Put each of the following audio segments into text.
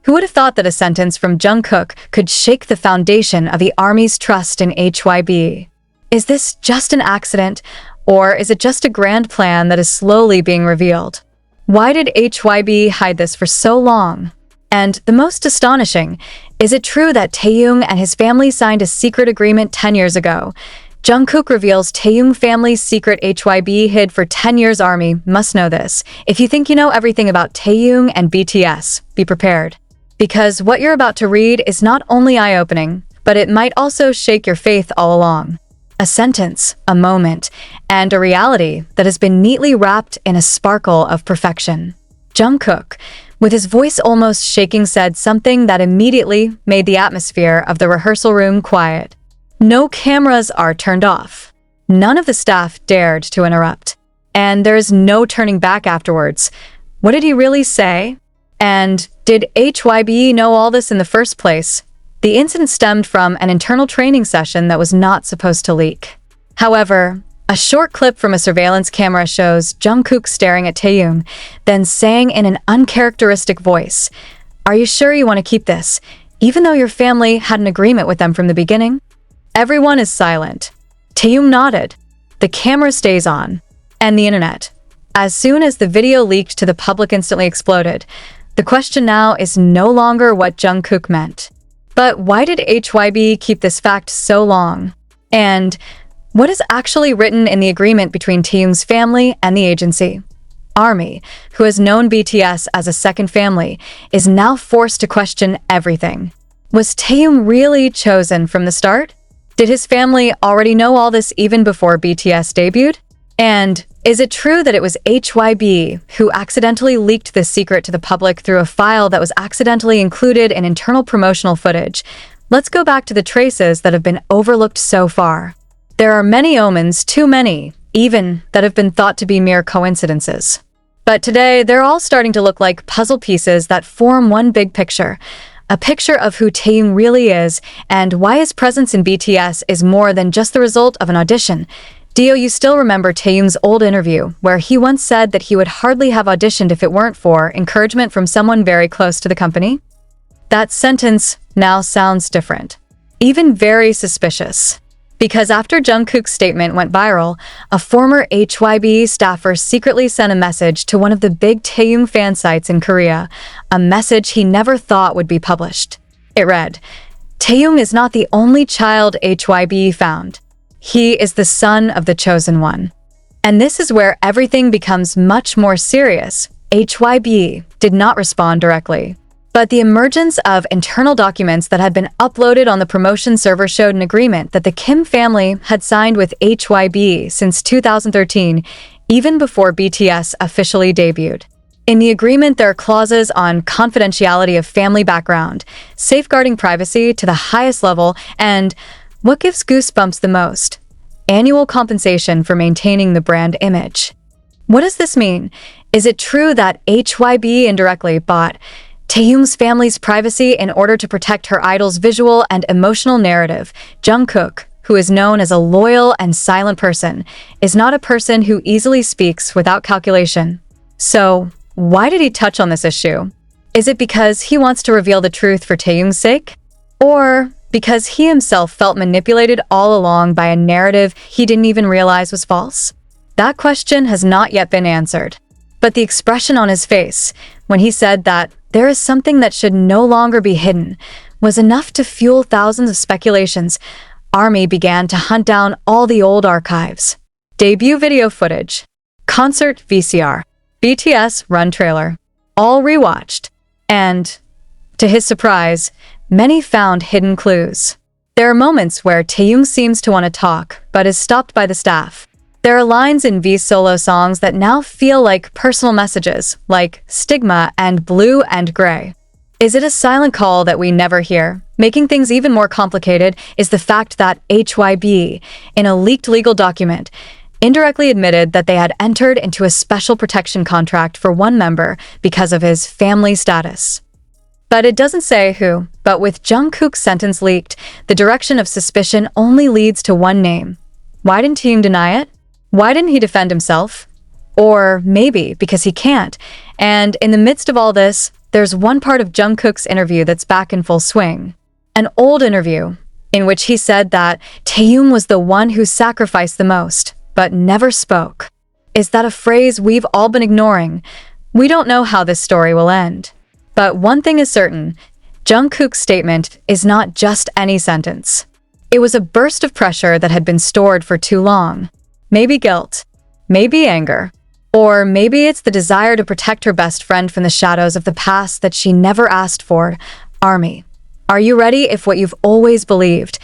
Who would have thought that a sentence from Jungkook could shake the foundation of the ARMY's trust in HYBE? Is this just an accident, or is it just a grand plan that is slowly being revealed? Why did HYBE hide this for so long? And the most astonishing, is it true that Taehyung and his family signed a secret agreement 10 years ago? Jungkook reveals Taehyung family's secret HYBE hid for 10 years. ARMY must know this. If you think you know everything about Taehyung and BTS, be prepared. Because what you're about to read is not only eye-opening, but it might also shake your faith all along. A sentence, a moment, and a reality that has been neatly wrapped in a sparkle of perfection. Jungkook, with his voice almost shaking, said something that immediately made the atmosphere of the rehearsal room quiet. No cameras are turned off. None of the staff dared to interrupt. And there is no turning back afterwards. What did he really say? And did HYBE know all this in the first place? The incident stemmed from an internal training session that was not supposed to leak. However, a short clip from a surveillance camera shows Jungkook staring at Taehyung, then saying in an uncharacteristic voice, "Are you sure you want to keep this, even though your family had an agreement with them from the beginning?" Everyone is silent. Taehyung nodded. The camera stays on. And the internet. As soon as the video leaked to the public, instantly exploded. The question now is no longer what Jungkook meant. But why did HYBE keep this fact so long? And what is actually written in the agreement between Taehyung's family and the agency? ARMY, who has known BTS as a second family, is now forced to question everything. Was Taehyung really chosen from the start? Did his family already know all this even before BTS debuted? And is it true that it was HYBE who accidentally leaked this secret to the public through a file that was accidentally included in internal promotional footage? Let's go back to the traces that have been overlooked so far. There are many omens, too many, even, that have been thought to be mere coincidences. But today, they're all starting to look like puzzle pieces that form one big picture. A picture of who Taehyung really is and why his presence in BTS is more than just the result of an audition. Dio, you still remember Taehyung's old interview, where he once said that he would hardly have auditioned if it weren't for encouragement from someone very close to the company? That sentence now sounds different, even very suspicious. Because after Jungkook's statement went viral, a former HYBE staffer secretly sent a message to one of the big Taehyung fan sites in Korea, a message he never thought would be published. It read, "Taehyung is not the only child HYBE found. He is the son of the chosen one." And this is where everything becomes much more serious. HYBE did not respond directly. But the emergence of internal documents that had been uploaded on the promotion server showed an agreement that the Kim family had signed with HYBE since 2013, even before BTS officially debuted. In the agreement, there are clauses on confidentiality of family background, safeguarding privacy to the highest level, and what gives goosebumps the most? Annual compensation for maintaining the brand image. What does this mean? Is it true that HYBE indirectly bought Taehyung's family's privacy in order to protect her idol's visual and emotional narrative? Jungkook, who is known as a loyal and silent person, is not a person who easily speaks without calculation. So, why did he touch on this issue? Is it because he wants to reveal the truth for Taehyung's sake? Or because he himself felt manipulated all along by a narrative he didn't even realize was false? That question has not yet been answered. But the expression on his face, when he said that there is something that should no longer be hidden, was enough to fuel thousands of speculations. ARMY began to hunt down all the old archives. Debut video footage, concert VCR, BTS Run trailer, all rewatched. And, to his surprise, many found hidden clues. There are moments where Taehyung seems to want to talk, but is stopped by the staff. There are lines in V's solo songs that now feel like personal messages, like Stigma and Blue and Gray. Is it a silent call that we never hear? Making things even more complicated is the fact that HYBE, in a leaked legal document, indirectly admitted that they had entered into a special protection contract for one member because of his family status. But it doesn't say who, but with Jungkook's sentence leaked, the direction of suspicion only leads to one name. Why didn't Taehyung deny it? Why didn't he defend himself? Or maybe because he can't. And in the midst of all this, there's one part of Jungkook's interview that's back in full swing. An old interview, in which he said that Taehyung was the one who sacrificed the most, but never spoke. Is that a phrase we've all been ignoring? We don't know how this story will end. But one thing is certain, Jungkook's statement is not just any sentence. It was a burst of pressure that had been stored for too long. Maybe guilt, maybe anger, or maybe it's the desire to protect her best friend from the shadows of the past that she never asked for. Army, are you ready if what you've always believed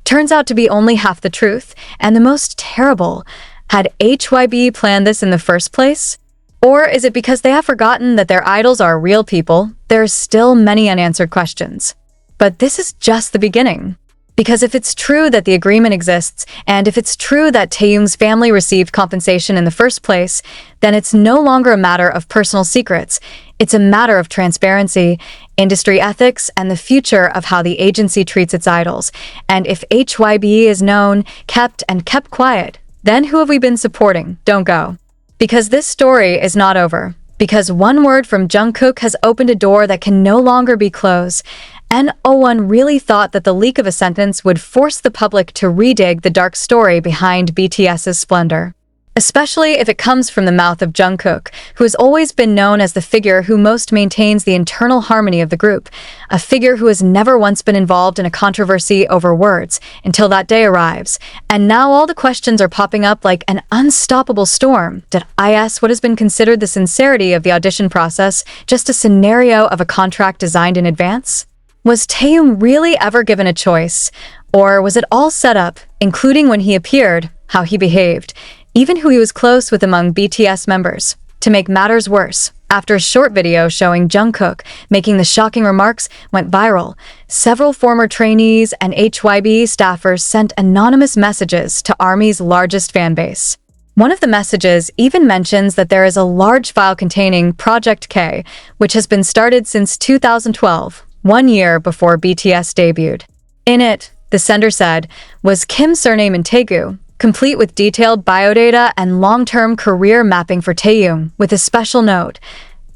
turns out to be only half the truth and the most terrible? Had HYBE planned this in the first place? Or is it because they have forgotten that their idols are real people? There are still many unanswered questions. But this is just the beginning. Because if it's true that the agreement exists, and if it's true that Taehyung's family received compensation in the first place, then it's no longer a matter of personal secrets. It's a matter of transparency, industry ethics, and the future of how the agency treats its idols. And if HYBE is known, kept quiet, then who have we been supporting? Don't go. Because this story is not over. Because one word from Jungkook has opened a door that can no longer be closed. No1 really thought that the leak of a sentence would force the public to redig the dark story behind BTS's splendor. Especially if it comes from the mouth of Jungkook, who has always been known as the figure who most maintains the internal harmony of the group, a figure who has never once been involved in a controversy over words until that day arrives. And now all the questions are popping up like an unstoppable storm. Did IS what has been considered the sincerity of the audition process just a scenario of a contract designed in advance? Was Taehyung really ever given a choice? Or was it all set up, including when he appeared, how he behaved, even who he was close with among BTS members? To make matters worse, after a short video showing Jungkook making the shocking remarks went viral, several former trainees and HYBE staffers sent anonymous messages to ARMY's largest fanbase. One of the messages even mentions that there is a large file containing Project K, which has been started since 2012, 1 year before BTS debuted. In it, the sender said, was Kim's surname in Taegu, complete with detailed biodata and long-term career mapping for Taehyung, with a special note,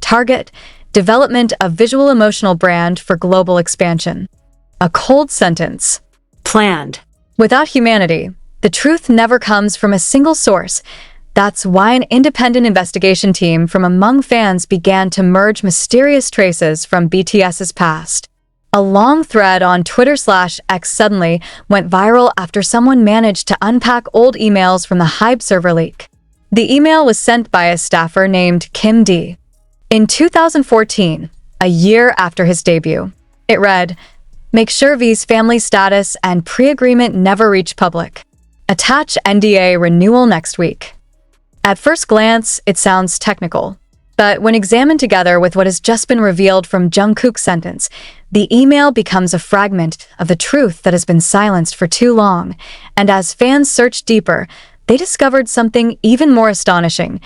target, development of visual emotional brand for global expansion. A cold sentence. Planned. Without humanity, the truth never comes from a single source. That's why an independent investigation team from among fans began to merge mysterious traces from BTS's past. A long thread on Twitter/X suddenly went viral after someone managed to unpack old emails from the HYBE server leak. The email was sent by a staffer named Kim D. In 2014, a year after his debut, it read, "Make sure V's family status and pre-agreement never reach public. Attach NDA renewal next week." At first glance, it sounds technical. But when examined together with what has just been revealed from Jungkook's sentence, the email becomes a fragment of the truth that has been silenced for too long. And as fans searched deeper, they discovered something even more astonishing.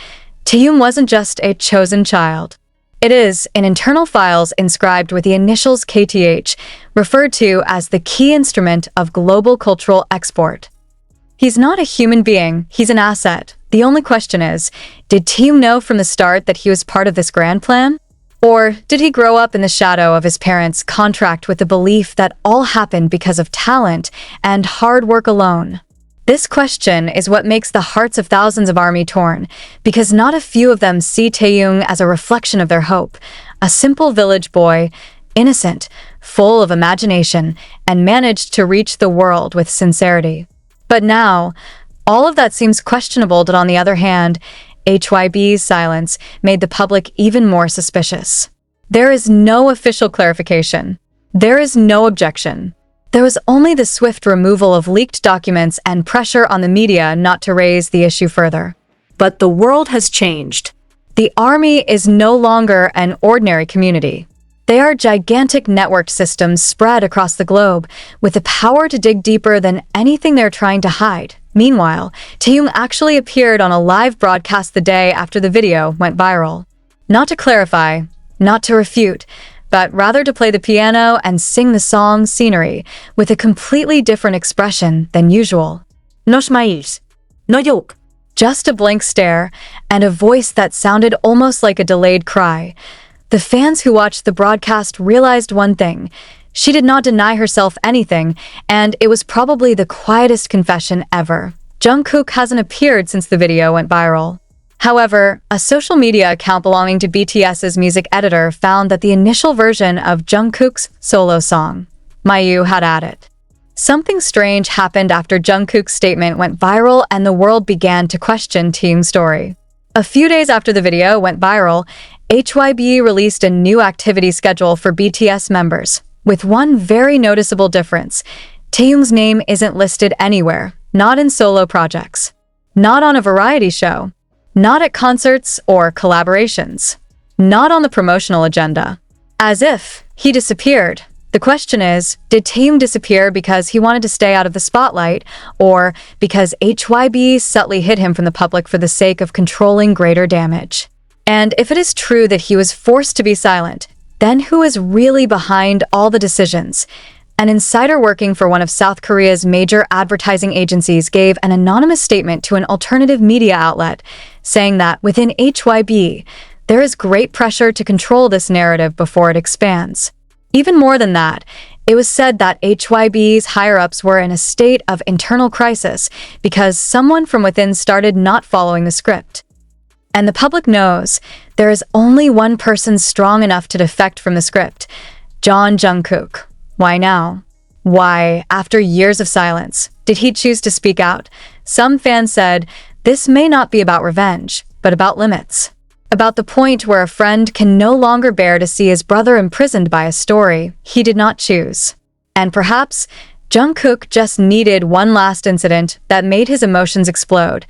Taehyung wasn't just a chosen child. It is, in internal files inscribed with the initials KTH, referred to as the key instrument of global cultural export. He's not a human being, he's an asset. The only question is, did Taehyung know from the start that he was part of this grand plan? Or did he grow up in the shadow of his parents' contract with the belief that all happened because of talent and hard work alone? This question is what makes the hearts of thousands of ARMY torn, because not a few of them see Taehyung as a reflection of their hope, a simple village boy, innocent, full of imagination, and managed to reach the world with sincerity. But now, all of that seems questionable, but on the other hand, HYBE's silence made the public even more suspicious. There is no official clarification. There is no objection. There was only the swift removal of leaked documents and pressure on the media not to raise the issue further. But the world has changed. The ARMY is no longer an ordinary community. They are gigantic networked systems spread across the globe, with the power to dig deeper than anything they're trying to hide. Meanwhile, Taehyung actually appeared on a live broadcast the day after the video went viral. Not to clarify, not to refute, but rather to play the piano and sing the song Scenery with a completely different expression than usual. No smiles, no joke. Just a blank stare and a voice that sounded almost like a delayed cry. The fans who watched the broadcast realized one thing. She did not deny herself anything, and it was probably the quietest confession ever. Jungkook hasn't appeared since the video went viral. However, a social media account belonging to BTS's music editor found that the initial version of Jungkook's solo song, "Mayu," had added. Something strange happened after Jungkook's statement went viral and the world began to question Taehyung's story. A few days after the video went viral, HYBE released a new activity schedule for BTS members, with one very noticeable difference. Taehyung's name isn't listed anywhere, not in solo projects, not on a variety show, not at concerts or collaborations, not on the promotional agenda. As if he disappeared. The question is, did Taehyung disappear because he wanted to stay out of the spotlight, or because HYBE subtly hid him from the public for the sake of controlling greater damage? And if it is true that he was forced to be silent, then who is really behind all the decisions? An insider working for one of South Korea's major advertising agencies gave an anonymous statement to an alternative media outlet, saying that within HYBE, there is great pressure to control this narrative before it expands. Even more than that, it was said that HYBE's higher-ups were in a state of internal crisis because someone from within started not following the script. And the public knows there is only one person strong enough to defect from the script, Jungkook. Why now? Why, after years of silence, did he choose to speak out? Some fans said, this may not be about revenge, but about limits. About the point where a friend can no longer bear to see his brother imprisoned by a story he did not choose. And perhaps Jungkook just needed one last incident that made his emotions explode.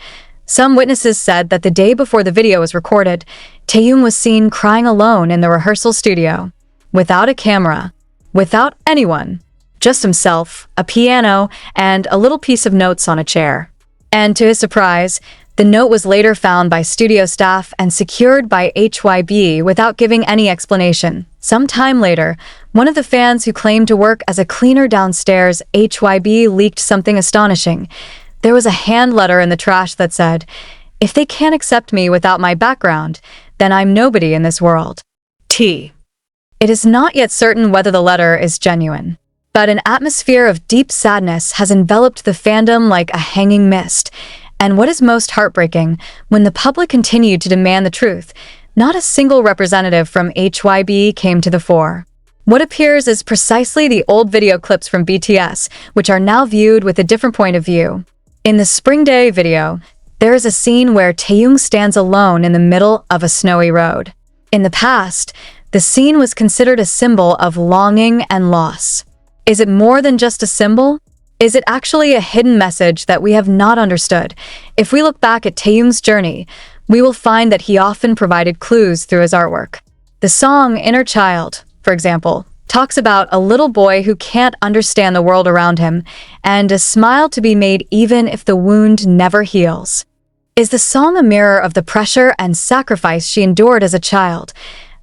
Some witnesses said that the day before the video was recorded, Taehyung was seen crying alone in the rehearsal studio, without a camera, without anyone, just himself, a piano, and a little piece of notes on a chair. And to his surprise, the note was later found by studio staff and secured by HYBE without giving any explanation. Some time later, one of the fans who claimed to work as a cleaner downstairs HYBE leaked something astonishing. There was a hand letter in the trash that said, "If they can't accept me without my background, then I'm nobody in this world. T." It is not yet certain whether the letter is genuine, but an atmosphere of deep sadness has enveloped the fandom like a hanging mist. And what is most heartbreaking, when the public continued to demand the truth, not a single representative from HYBE came to the fore. What appears is precisely the old video clips from BTS, which are now viewed with a different point of view. In the Spring Day video, there is a scene where Taehyung stands alone in the middle of a snowy road. In the past, the scene was considered a symbol of longing and loss. Is it more than just a symbol? Is it actually a hidden message that we have not understood? If we look back at Taehyung's journey, we will find that he often provided clues through his artwork. The song Inner Child, for example, talks about a little boy who can't understand the world around him and a smile to be made even if the wound never heals. Is the song a mirror of the pressure and sacrifice she endured as a child,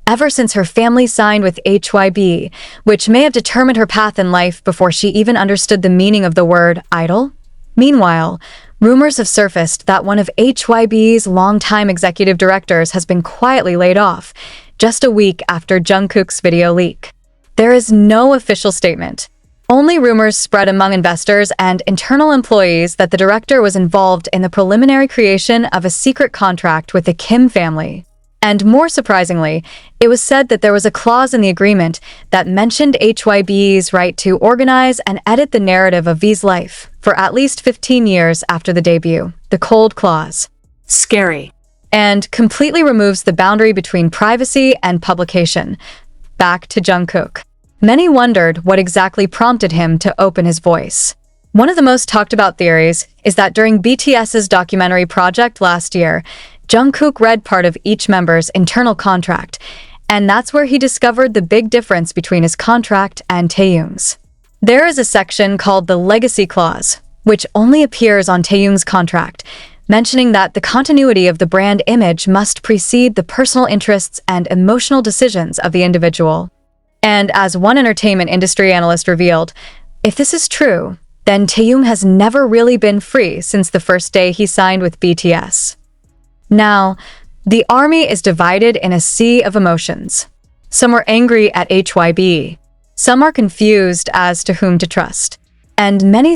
ever since her family signed with HYBE, which may have determined her path in life before she even understood the meaning of the word idol? Meanwhile, rumors have surfaced that one of HYBE's longtime executive directors has been quietly laid off, just a week after Jungkook's video leak. There is no official statement. Only rumors spread among investors and internal employees that the director was involved in the preliminary creation of a secret contract with the Kim family. And more surprisingly, it was said that there was a clause in the agreement that mentioned HYBE's right to organize and edit the narrative of V's life for at least 15 years after the debut, the cold clause. Scary. And completely removes the boundary between privacy and publication. Back to Jungkook. Many wondered what exactly prompted him to open his voice. One of the most talked about theories is that during BTS's documentary project last year, Jungkook read part of each member's internal contract, and that's where he discovered the big difference between his contract and Taehyung's. There is a section called the Legacy Clause, which only appears on Taehyung's contract, mentioning that the continuity of the brand image must precede the personal interests and emotional decisions of the individual. And as one entertainment industry analyst revealed, if this is true, then Taehyung has never really been free since the first day he signed with BTS. Now, the army is divided in a sea of emotions. Some were angry at HYBE. Some are confused as to whom to trust. And many